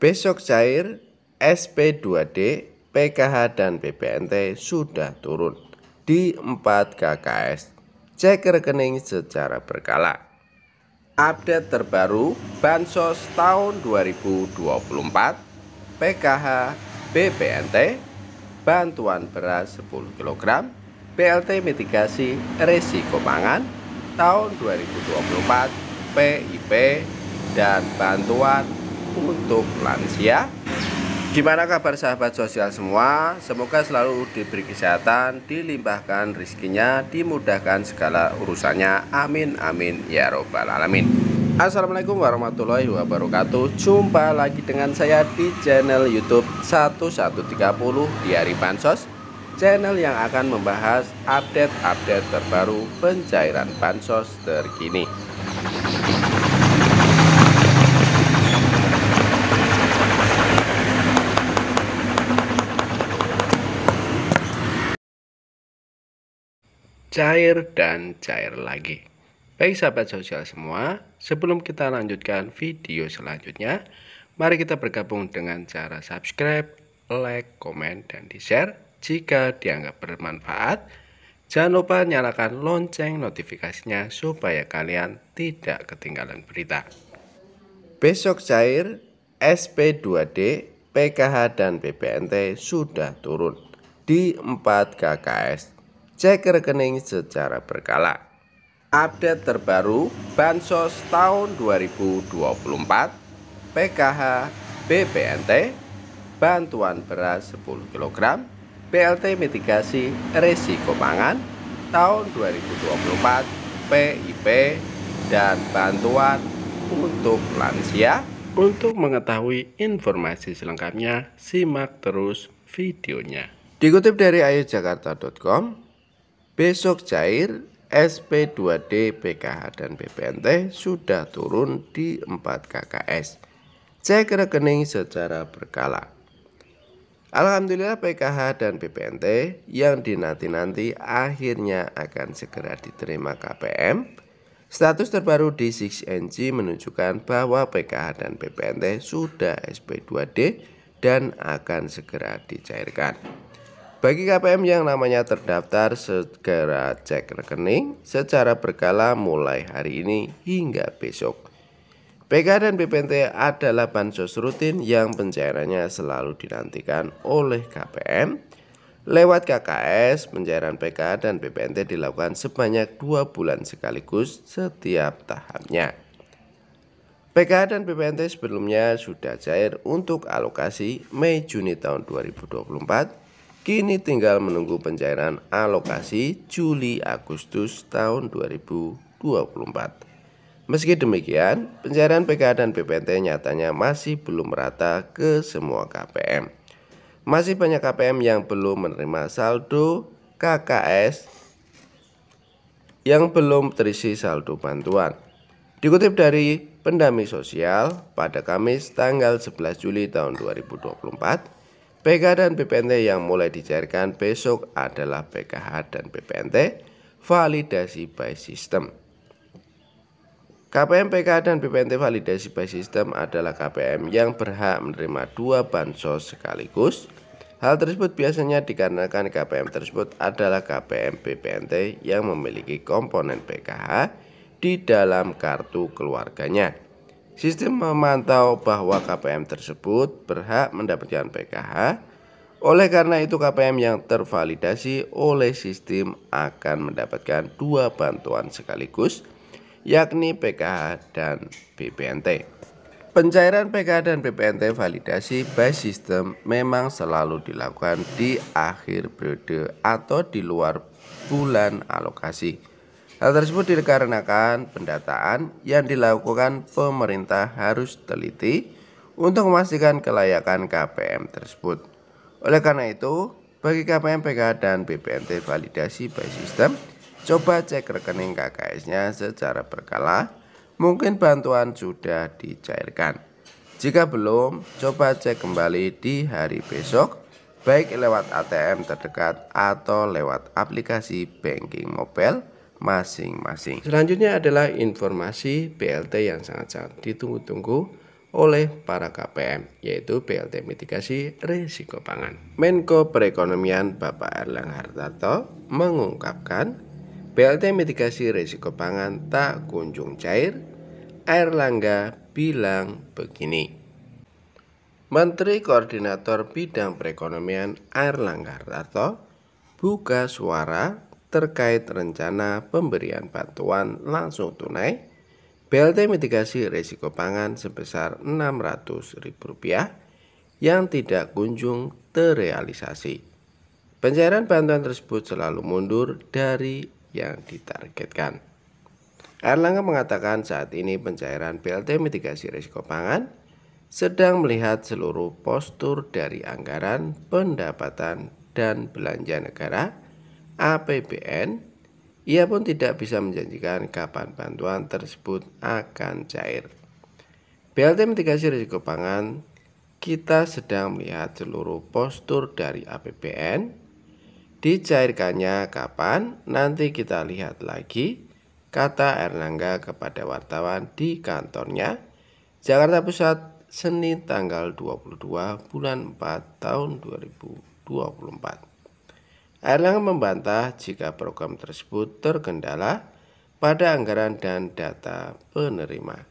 Besok cair, SP2D, PKH dan BPNT sudah turun di 4 KKS. Cek rekening secara berkala. Update terbaru Bansos tahun 2024, PKH, BPNT, bantuan beras 10 kg, BLT mitigasi risiko pangan tahun 2024, PIP, dan bantuan untuk lansia. Gimana kabar sahabat sosial semua? Semoga selalu diberi kesehatan, dilimpahkan rezekinya, dimudahkan segala urusannya. Amin amin ya robbal alamin. Assalamualaikum warahmatullahi wabarakatuh. Jumpa lagi dengan saya di channel YouTube 1130 di hari Bansos, channel yang akan membahas update-update terbaru pencairan bansos terkini. Cair dan cair lagi. Baik sahabat sosial semua, sebelum kita lanjutkan video selanjutnya, mari kita bergabung dengan cara subscribe, like, komen, dan di-share jika dianggap bermanfaat. Jangan lupa nyalakan lonceng notifikasinya supaya kalian tidak ketinggalan berita. Besok cair, SP2D, PKH, dan BPNT sudah turun di 4 KKS. Cek rekening secara berkala. Update terbaru Bansos tahun 2024, PKH, BPNT, bantuan beras 10 kg, BLT mitigasi risiko pangan tahun 2024, PIP, dan bantuan untuk lansia. Untuk mengetahui informasi selengkapnya, simak terus videonya. Dikutip dari ayojakarta.com, besok cair, SP2D, PKH, dan BPNT sudah turun di 4 KKS. Cek rekening secara berkala. Alhamdulillah PKH dan BPNT yang dinanti-nanti akhirnya akan segera diterima KPM. Status terbaru di 6NG menunjukkan bahwa PKH dan BPNT sudah SP2D dan akan segera dicairkan. Bagi KPM yang namanya terdaftar, segera cek rekening secara berkala mulai hari ini hingga besok. PKH dan BPNT adalah bansos rutin yang pencairannya selalu dinantikan oleh KPM. Lewat KKS, pencairan PKH dan BPNT dilakukan sebanyak 2 bulan sekaligus setiap tahapnya. PKH dan BPNT sebelumnya sudah cair untuk alokasi Mei-Juni tahun 2024. Kini tinggal menunggu pencairan alokasi Juli-Agustus tahun 2024. Meski demikian, pencairan PKH dan BPNT nyatanya masih belum merata ke semua KPM. Masih banyak KPM yang belum menerima saldo KKS yang belum terisi saldo bantuan. Dikutip dari Pendami Sosial, pada Kamis tanggal 11 Juli tahun 2024, PKH dan BPNT yang mulai dicairkan besok adalah PKH dan BPNT validasi by system. KPM PKH dan BPNT validasi by system adalah KPM yang berhak menerima 2 bansos sekaligus. Hal tersebut biasanya dikarenakan KPM tersebut adalah KPM BPNT yang memiliki komponen PKH di dalam kartu keluarganya. Sistem memantau bahwa KPM tersebut berhak mendapatkan PKH. Oleh karena itu KPM yang tervalidasi oleh sistem akan mendapatkan 2 bantuan sekaligus, yakni PKH dan BPNT. Pencairan PKH dan BPNT validasi by system memang selalu dilakukan di akhir periode atau di luar bulan alokasi. Hal tersebut dikarenakan pendataan yang dilakukan pemerintah harus teliti untuk memastikan kelayakan KPM tersebut. Oleh karena itu, bagi KPM, PKH, dan BPNT validasi by system, coba cek rekening KKS-nya secara berkala. Mungkin bantuan sudah dicairkan. Jika belum, coba cek kembali di hari besok, baik lewat ATM terdekat atau lewat aplikasi banking mobile masing-masing. Selanjutnya adalah informasi BLT yang sangat-sangat ditunggu-tunggu oleh para KPM, yaitu BLT Mitigasi Risiko Pangan. Menko Perekonomian Bapak Erlangga Hartarto mengungkapkan BLT Mitigasi Risiko Pangan tak kunjung cair. Erlangga bilang begini. Menteri Koordinator Bidang Perekonomian Erlangga Hartarto buka suara terkait rencana pemberian bantuan langsung tunai BLT Mitigasi Risiko Pangan sebesar Rp600.000 yang tidak kunjung terrealisasi. Pencairan bantuan tersebut selalu mundur dari yang ditargetkan. Erlangga mengatakan saat ini pencairan BLT Mitigasi Risiko Pangan sedang melihat seluruh postur dari anggaran pendapatan dan belanja negara APBN. Ia pun tidak bisa menjanjikan kapan bantuan tersebut akan cair. BLT Mitigasi Risiko Pangan, kita sedang melihat seluruh postur dari APBN. Dicairkannya kapan, nanti kita lihat lagi, kata Erlangga kepada wartawan di kantornya, Jakarta Pusat, Senin tanggal 22 bulan 4 tahun 2024. Erlangga membantah jika program tersebut terkendala pada anggaran dan data penerima.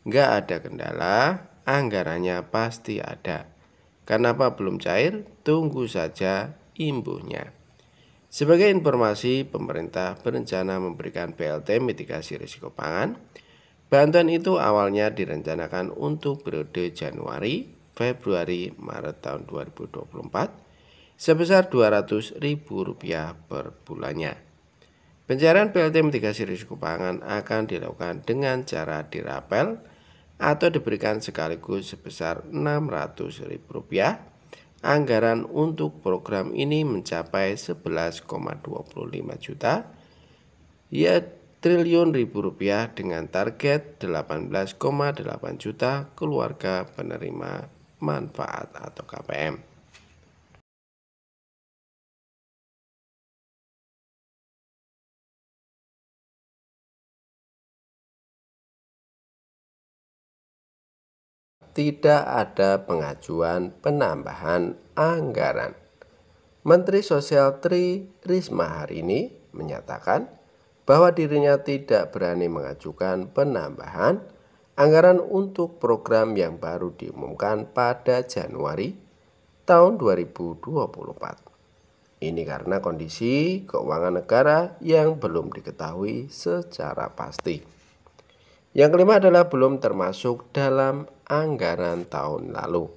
Nggak ada kendala, anggarannya pasti ada. Kenapa belum cair? Tunggu saja imbuhnya. Sebagai informasi, pemerintah berencana memberikan BLT Mitigasi Risiko Pangan. Bantuan itu awalnya direncanakan untuk periode Januari, Februari, Maret tahun 2024 sebesar Rp200.000 per bulannya. Pencairan BLT Mitigasi Risiko Pangan akan dilakukan dengan cara dirapel atau diberikan sekaligus sebesar Rp600.000. Anggaran untuk program ini mencapai 11,25 juta triliun rupiah dengan target 18,8 juta keluarga penerima manfaat atau KPM. Tidak ada pengajuan penambahan anggaran. Menteri Sosial Tri Risma hari ini menyatakan bahwa dirinya tidak berani mengajukan penambahan anggaran untuk program yang baru diumumkan pada Januari tahun 2024. Ini karena kondisi keuangan negara yang belum diketahui secara pasti. Yang kelima adalah belum termasuk dalam anggaran tahun lalu.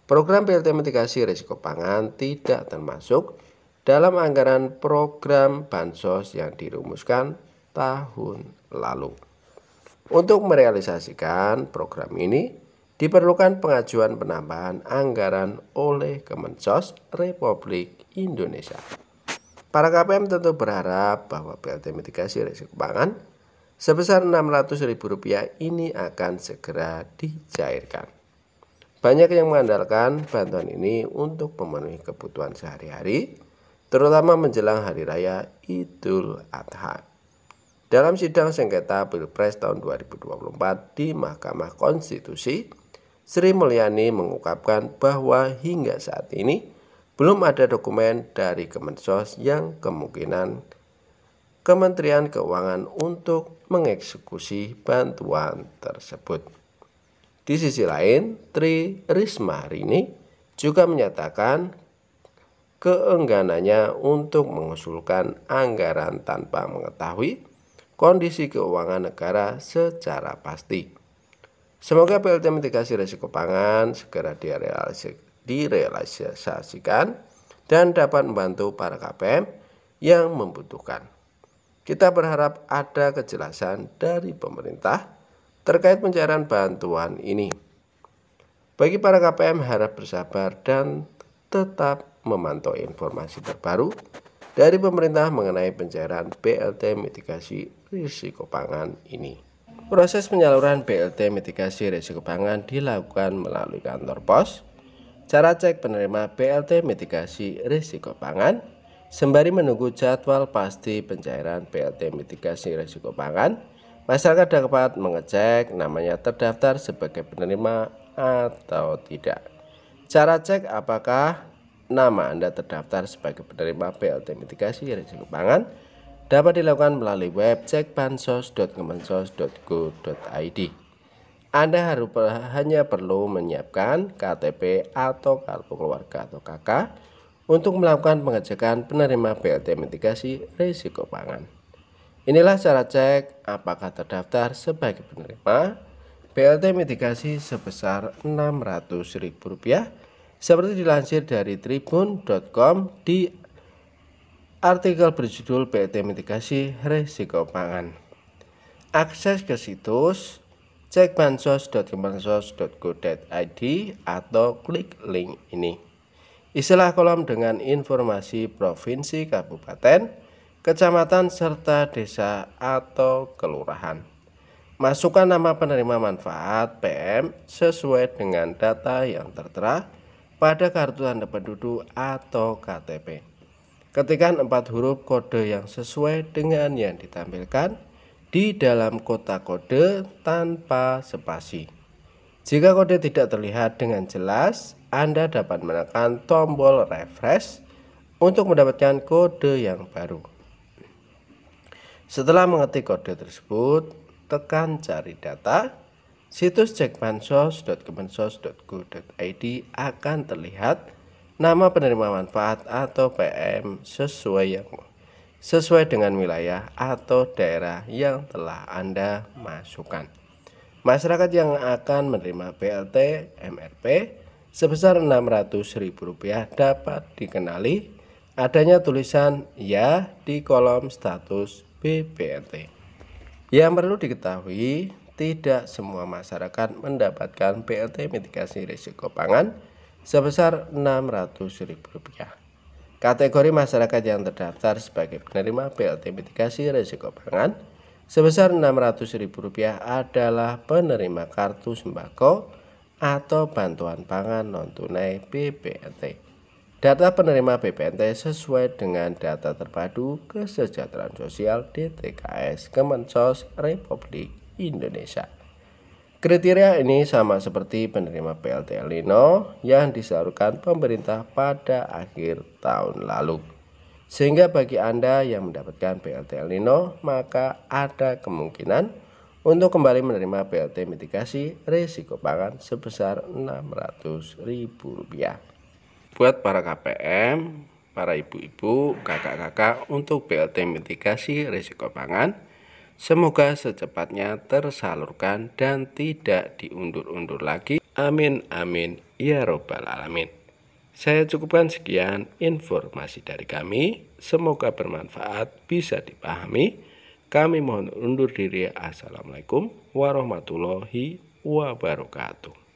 Program BLT Mitigasi Risiko Pangan tidak termasuk dalam anggaran program Bansos yang dirumuskan tahun lalu. Untuk merealisasikan program ini, diperlukan pengajuan penambahan anggaran oleh Kemensos Republik Indonesia. Para KPM tentu berharap bahwa BLT Mitigasi Risiko Pangan sebesar Rp600.000 ini akan segera dicairkan. Banyak yang mengandalkan bantuan ini untuk memenuhi kebutuhan sehari-hari, terutama menjelang Hari Raya Idul Adha. Dalam sidang sengketa Pilpres tahun 2024 di Mahkamah Konstitusi, Sri Mulyani mengungkapkan bahwa hingga saat ini belum ada dokumen dari Kemensos yang kemungkinan Kementerian Keuangan untuk mengeksekusi bantuan tersebut. Di sisi lain, Tri Risma hari ini juga menyatakan keengganannya untuk mengusulkan anggaran tanpa mengetahui kondisi keuangan negara secara pasti. Semoga BLT Mitigasi Risiko Pangan segera direalisasikan dan dapat membantu para KPM yang membutuhkan. Kita berharap ada kejelasan dari pemerintah terkait pencairan bantuan ini. Bagi para KPM harap bersabar dan tetap memantau informasi terbaru dari pemerintah mengenai pencairan BLT Mitigasi Risiko Pangan ini. Proses penyaluran BLT Mitigasi Risiko Pangan dilakukan melalui kantor pos. Cara cek penerima BLT Mitigasi Risiko Pangan sembari menunggu jadwal pasti pencairan BLT Mitigasi Risiko Pangan Masyarakat dapat mengecek namanya terdaftar sebagai penerima atau tidak. Cara cek apakah nama Anda terdaftar sebagai penerima BLT mitigasi risiko pangan dapat dilakukan melalui web cekbansos.kemensos.go.id. Anda hanya perlu menyiapkan KTP atau kartu keluarga atau KK untuk melakukan pengecekan penerima BLT mitigasi risiko pangan. Inilah cara cek apakah terdaftar sebagai penerima BLT mitigasi sebesar Rp600.000 seperti dilansir dari tribun.com di artikel berjudul BLT mitigasi risiko pangan. Akses ke situs cekbansos.kemensos.go.id atau klik link ini. Isilah kolom dengan informasi provinsi, kabupaten, kecamatan, serta desa atau kelurahan. Masukkan nama penerima manfaat PM sesuai dengan data yang tertera pada kartu tanda penduduk atau KTP. Ketikkan 4 huruf kode yang sesuai dengan yang ditampilkan di dalam kotak kode tanpa spasi. Jika kode tidak terlihat dengan jelas, Anda dapat menekan tombol refresh untuk mendapatkan kode yang baru. Setelah mengetik kode tersebut, tekan cari data. Situs cekbansos.kemensos.go.id akan terlihat nama penerima manfaat atau PM sesuai dengan wilayah atau daerah yang telah Anda masukkan. Masyarakat yang akan menerima BLT MRP sebesar Rp600.000 dapat dikenali adanya tulisan ya di kolom status BPNT. Yang perlu diketahui, tidak semua masyarakat mendapatkan BLT mitigasi risiko pangan sebesar Rp600.000. Kategori masyarakat yang terdaftar sebagai penerima BLT mitigasi risiko pangan sebesar Rp600.000 adalah penerima kartu sembako atau bantuan pangan non-tunai BPNT. Data penerima BPNT sesuai dengan data terpadu kesejahteraan sosial DTKS Kemensos Republik Indonesia. Kriteria ini sama seperti penerima BLT El Nino yang disalurkan pemerintah pada akhir tahun lalu. Sehingga bagi Anda yang mendapatkan BLT El Nino, maka ada kemungkinan untuk kembali menerima BLT mitigasi risiko pangan sebesar Rp600.000. Buat para KPM, para ibu-ibu, kakak-kakak untuk BLT mitigasi risiko pangan, semoga secepatnya tersalurkan dan tidak diundur-undur lagi. Amin amin ya robbal alamin. Saya cukupkan sekian informasi dari kami. Semoga bermanfaat, bisa dipahami. Kami mohon undur diri. Assalamualaikum warahmatullahi wabarakatuh.